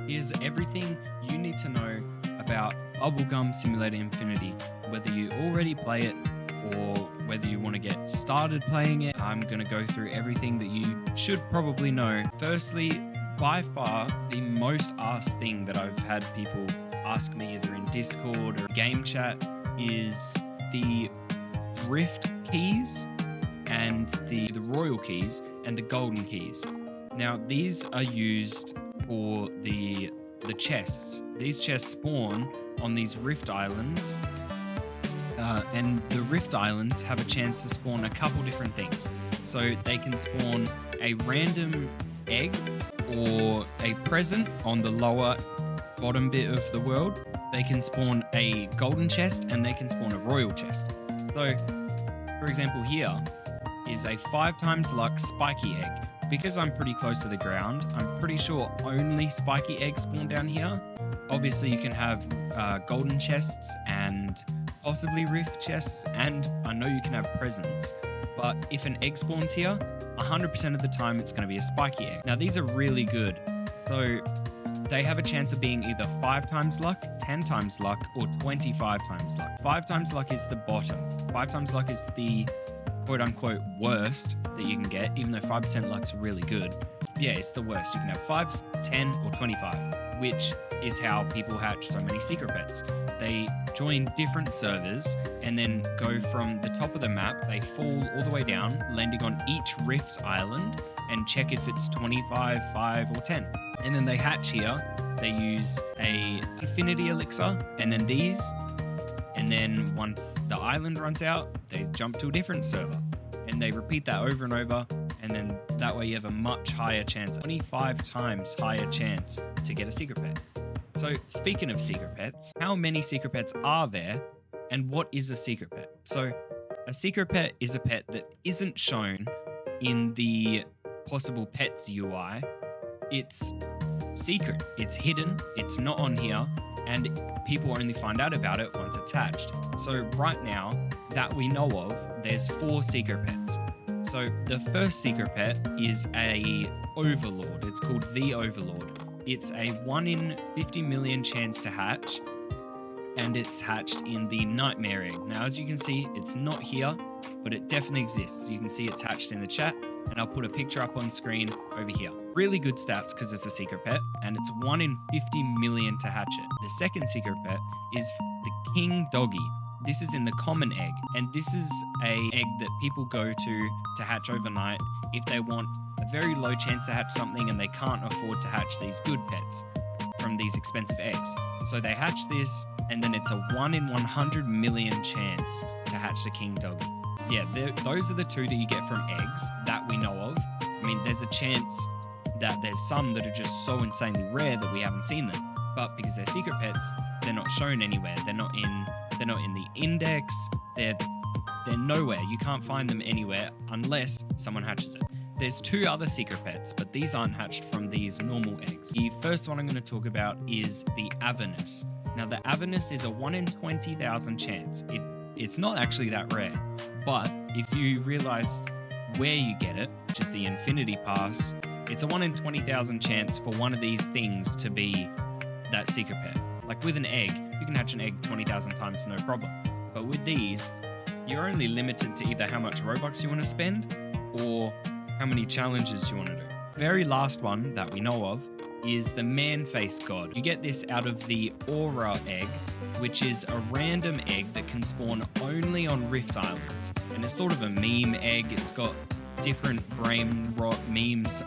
Here's everything you need to know about Bubblegum Simulator Infinity, whether you already play it or whether you want to get started playing it. I'm going to go through everything that you should probably know. Firstly, by far the most asked thing that I've had people ask me either in Discord or game chat is the Rift keys and the royal keys and the golden keys. Now these are used for the chests. These chests spawn on these Rift Islands, and the Rift Islands have a chance to spawn a couple different things. So they can spawn a random egg or a present on the lower bottom bit of the world. They can spawn a golden chest and they can spawn a royal chest. So, for example, here is a 5 times luck spiky egg. Because I'm pretty close to the ground, I'm pretty sure only spiky eggs spawn down here. Obviously, you can have golden chests and possibly rift chests, and I know you can have presents. But if an egg spawns here, 100% of the time it's going to be a spiky egg. Now, these are really good. So they have a chance of being either 5 times luck, 10 times luck, or 25 times luck. 5 times luck is the bottom. 5 times luck is the quote-unquote worst that you can get, even though 5% luck's really good. Yeah, it's the worst. You can have 5, 10, or 25, which is how people hatch so many secret pets. They join different servers and then go from the top of the map, they fall all the way down, landing on each Rift Island, and check if it's 25, 5, or 10. And then they hatch here. They use a infinity elixir, and then these. And then once the island runs out, they jump to a different server. And they repeat that over and over. And then that way you have a much higher chance, 25 times higher chance to get a secret pet. So speaking of secret pets, how many secret pets are there? And what is a secret pet? So a secret pet is a pet that isn't shown in the possible pets UI. It's secret, it's hidden, it's not on here, and people only find out about it once it's hatched. So right now, that we know of, there's 4 secret pets. So the first secret pet is a Overlord. It's called the Overlord. It's a 1 in 50 million chance to hatch, and it's hatched in the Nightmare Egg. Now, as you can see, it's not here, but it definitely exists. You can see it's hatched in the chat, and I'll put a picture up on screen over here. Really good stats because it's a secret pet, and it's 1 in 50 million to hatch it. The second secret pet is the King Doggy. This is in the common egg, and this is an egg that people go to hatch overnight if they want a very low chance to hatch something and they can't afford to hatch these good pets from these expensive eggs. So they hatch this, and then it's a 1 in 100 million chance to hatch the King Doggy. Yeah, those are the 2 that you get from eggs that we know of. I mean, there's a chance that there's some that are just so insanely rare that we haven't seen them. But because they're secret pets, they're not shown anywhere. They're not in the index. They're nowhere. You can't find them anywhere unless someone hatches it. There's 2 other secret pets, but these aren't hatched from these normal eggs. The first one I'm going to talk about is the Avernus. Now, the Avernus is a 1 in 20,000 chance. It's not actually that rare, but if you realize where you get it, which is the Infinity Pass, it's a 1 in 20,000 chance for one of these things to be that secret pet. Like with an egg, you can hatch an egg 20,000 times, no problem. But with these, you're only limited to either how much Robux you want to spend or how many challenges you want to do. Very last one that we know of is the Man-Face God. You get this out of the Aura egg, which is a random egg that can spawn only on Rift Islands. And it's sort of a meme egg. It's got different brain rot memes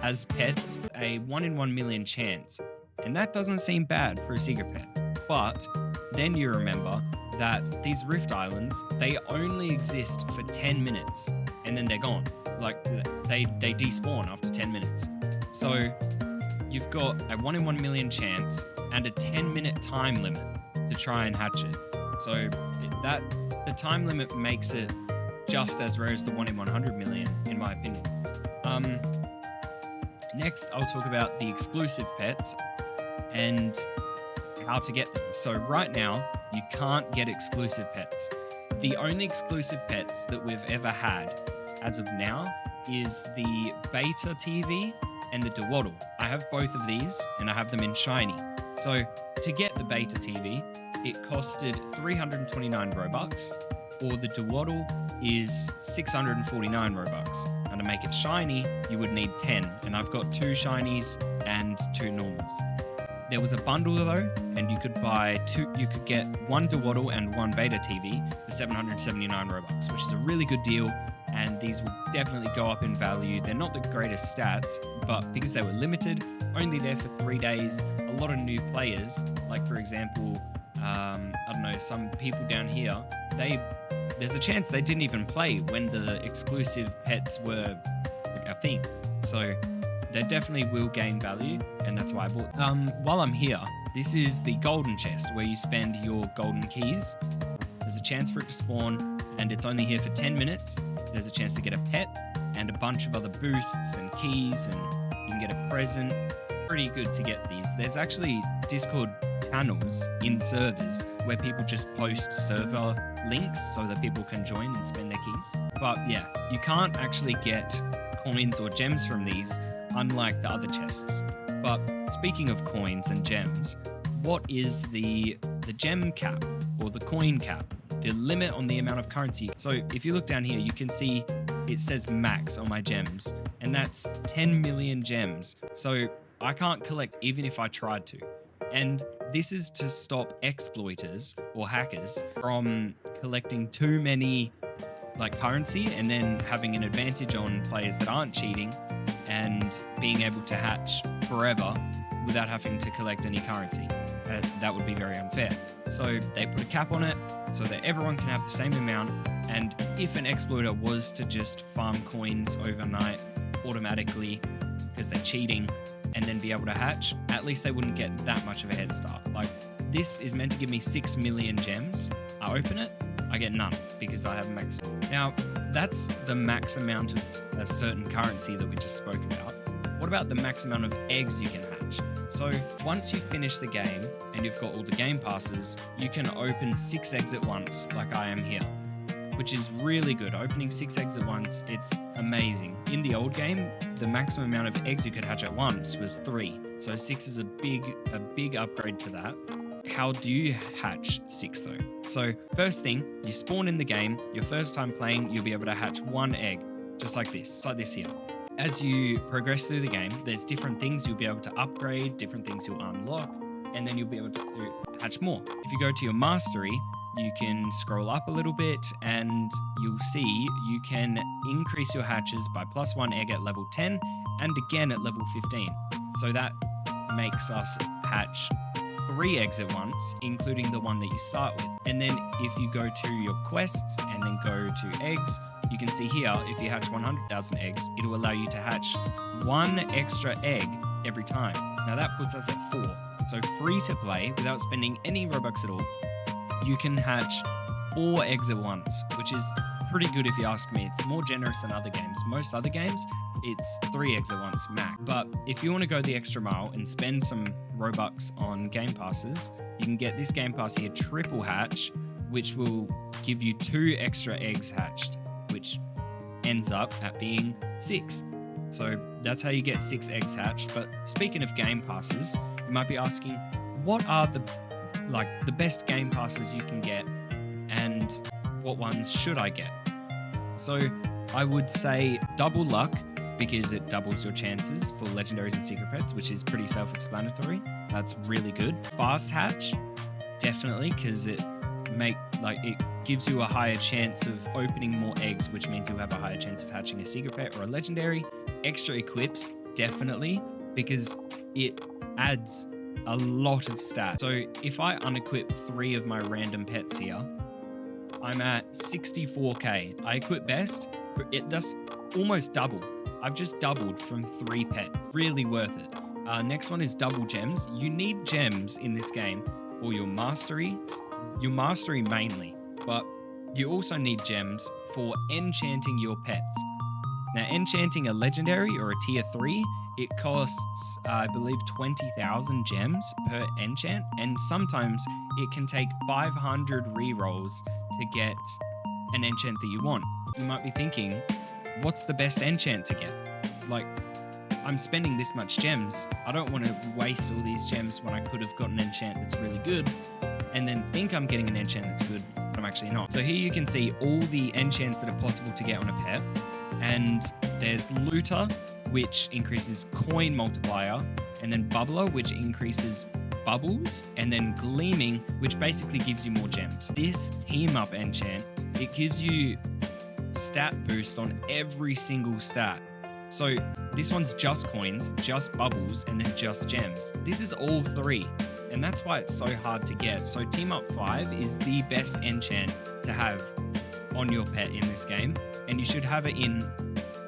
as pets. A 1 in 1 million chance. And that doesn't seem bad for a secret pet. But then you remember that these Rift Islands, they only exist for 10 minutes and then they're gone. Like they despawn after 10 minutes. So you've got a 1 in 1 million chance and a 10-minute time limit to try and hatch it. So the time limit makes it just as rare as the 1 in 100 million, in my opinion. Next, I'll talk about the exclusive pets and how to get them. So right now, you can't get exclusive pets. The only exclusive pets that we've ever had as of now is the Beta TV and the Dwaddle. I have both of these, and I have them in shiny. So to get the beta TV, it costed 329 Robux, or the Dwaddle is 649 Robux. And to make it shiny, you would need 10, and I've got 2 shinies and 2 normals. There was a bundle though, and you could get 1 Dwaddle and 1 beta TV for 779 Robux, which is a really good deal, and these will definitely go up in value. They're not the greatest stats, but because they were limited, only there for 3 days, a lot of new players, like for example, I don't know, some people down here, there's a chance they didn't even play when the exclusive pets were like a thing. So they definitely will gain value, and that's why I bought. While I'm here, this is the golden chest where you spend your golden keys. There's a chance for it to spawn, and it's only here for 10 minutes. There's a chance to get a pet and a bunch of other boosts and keys, and you can get a present. Pretty good to get these. There's actually Discord channels in servers where people just post server links so that people can join and spend their keys. But yeah, you can't actually get coins or gems from these, unlike the other chests. But speaking of coins and gems, what is the gem cap or the coin cap? The limit on the amount of currency. So if you look down here, you can see it says max on my gems, and that's 10 million gems. So I can't collect even if I tried to. And this is to stop exploiters or hackers from collecting too many currency and then having an advantage on players that aren't cheating and being able to hatch forever without having to collect any currency. That would be very unfair. So they put a cap on it so that everyone can have the same amount, and if an exploiter was to just farm coins overnight automatically because they're cheating and then be able to hatch, at least they wouldn't get that much of a head start. Like, this is meant to give me 6 million gems. I open it, I get none because I have max. Now, that's the max amount of a certain currency that we just spoke about. What about the max amount of eggs you can hatch? So once you finish the game and you've got all the game passes, you can open 6 eggs at once, like I am here, which is really good. Opening 6 eggs at once, it's amazing. In the old game, the maximum amount of eggs you could hatch at once was 3. So 6 is a big upgrade to that. How do you hatch 6 though? So first thing, you spawn in the game. Your first time playing, you'll be able to hatch 1 egg, just like this here. As you progress through the game, there's different things you'll be able to upgrade, different things you'll unlock, and then you'll be able to hatch more. If you go to your mastery, you can scroll up a little bit and you'll see you can increase your hatches by +1 egg at level 10 and again at level 15. So that makes us hatch 3 eggs at once, including the one that you start with. And then if you go to your quests and then go to eggs, you can see here, if you hatch 100,000 eggs, it'll allow you to hatch 1 extra egg every time. Now that puts us at 4. So free to play, without spending any Robux at all, you can hatch 4 eggs at once, which is pretty good if you ask me. It's more generous than other games. Most other games, it's 3 eggs at once max. But if you want to go the extra mile and spend some Robux on game passes, you can get this game pass here, triple hatch, which will give you 2 extra eggs hatched, which ends up at being 6. So that's how you get 6 eggs hatched. But speaking of game passes, you might be asking, what are the best game passes you can get and what ones should I get? So I would say double luck, because it doubles your chances for legendaries and secret pets, which is pretty self-explanatory. That's really good. Fast hatch, definitely, because it gives you a higher chance of opening more eggs, which means you'll have a higher chance of hatching a secret pet or a legendary. Extra equips, definitely, because it adds a lot of stats. So if I unequip 3 of my random pets here, I'm at 64k. I equip best, that's almost double. I've just doubled from 3 pets. Really worth it. Next one is double gems. You need gems in this game for your mastery mainly, but you also need gems for enchanting your pets. Now, enchanting a legendary or a tier 3, it costs, I believe, 20,000 gems per enchant, and sometimes it can take 500 rerolls to get an enchant that you want. You might be thinking, what's the best enchant to get? I'm spending this much gems. I don't want to waste all these gems when I could have got an enchant that's really good and then think I'm getting an enchant that's good, but I'm actually not. So here you can see all the enchants that are possible to get on a pet. And there's Looter, which increases coin multiplier, and then Bubbler, which increases bubbles, and then Gleaming, which basically gives you more gems. This team up enchant, it gives you stat boost on every single stat. So this one's just coins, just bubbles, and then just gems. This is all three, and that's why it's so hard to get. So Team Up 5 is the best enchant to have on your pet in this game, and you should have it in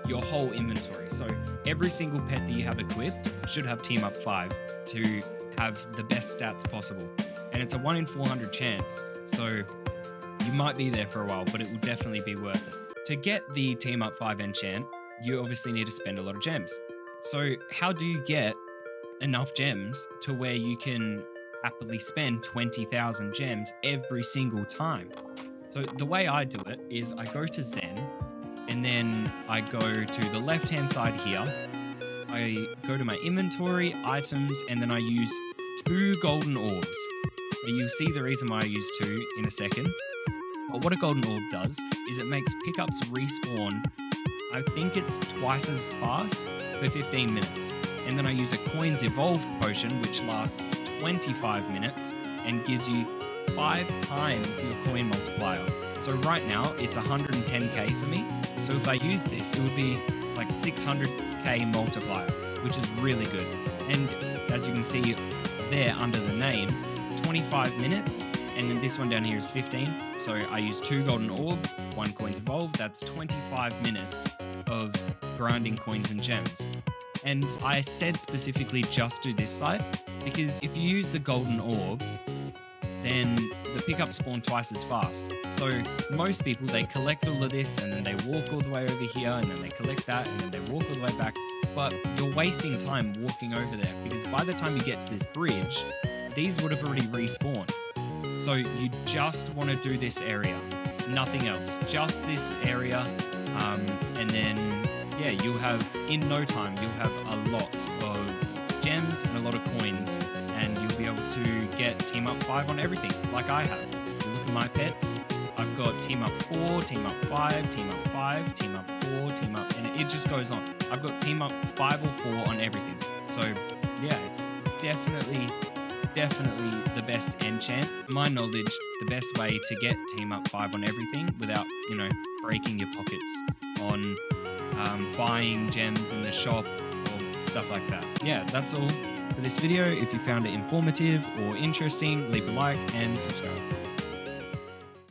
your whole inventory. So every single pet that you have equipped should have Team Up 5 to have the best stats possible. And it's a 1 in 400 chance, so you might be there for a while, but it will definitely be worth it. To get the Team Up 5 enchant, you obviously need to spend a lot of gems. So how do you get enough gems to where you can happily spend 20,000 gems every single time? So the way I do it is I go to Zen, and then I go to the left-hand side here. I go to my inventory, items, and then I use 2 golden orbs. You'll see the reason why I use 2 in a second. But what a golden orb does is it makes pickups respawn, I think it's twice as fast for 15 minutes. And then I use a Coins Evolved potion, which lasts 25 minutes and gives you 5 times your coin multiplier. So right now it's 110k for me. So if I use this, it would be like 600k multiplier, which is really good. And as you can see there under the name, 25 minutes, and then this one down here is 15. So I use 2 golden orbs, 1 Coins Evolved. That's 25 minutes of grinding coins and gems. And I said specifically just do this side, because if you use the golden orb, then the pickups spawn twice as fast. So most people, they collect all of this and then they walk all the way over here and then they collect that and then they walk all the way back. But you're wasting time walking over there, because by the time you get to this bridge, these would have already respawned. So you just want to do this area, nothing else, just this area. And then, yeah, you'll have, in no time, you'll have a lot of gems and a lot of coins, and you'll be able to get Team Up 5 on everything, like I have. You look at my pets, I've got Team Up 4, Team Up 5, Team Up 5, Team Up 4, Team Up, and it just goes on. I've got Team Up 5 or 4 on everything. So, yeah, it's definitely the best enchant. To my knowledge, the best way to get Team Up 5 on everything without, breaking your pockets on buying gems in the shop or stuff like that. Yeah, that's all for this video. If you found it informative or interesting, leave a like and subscribe.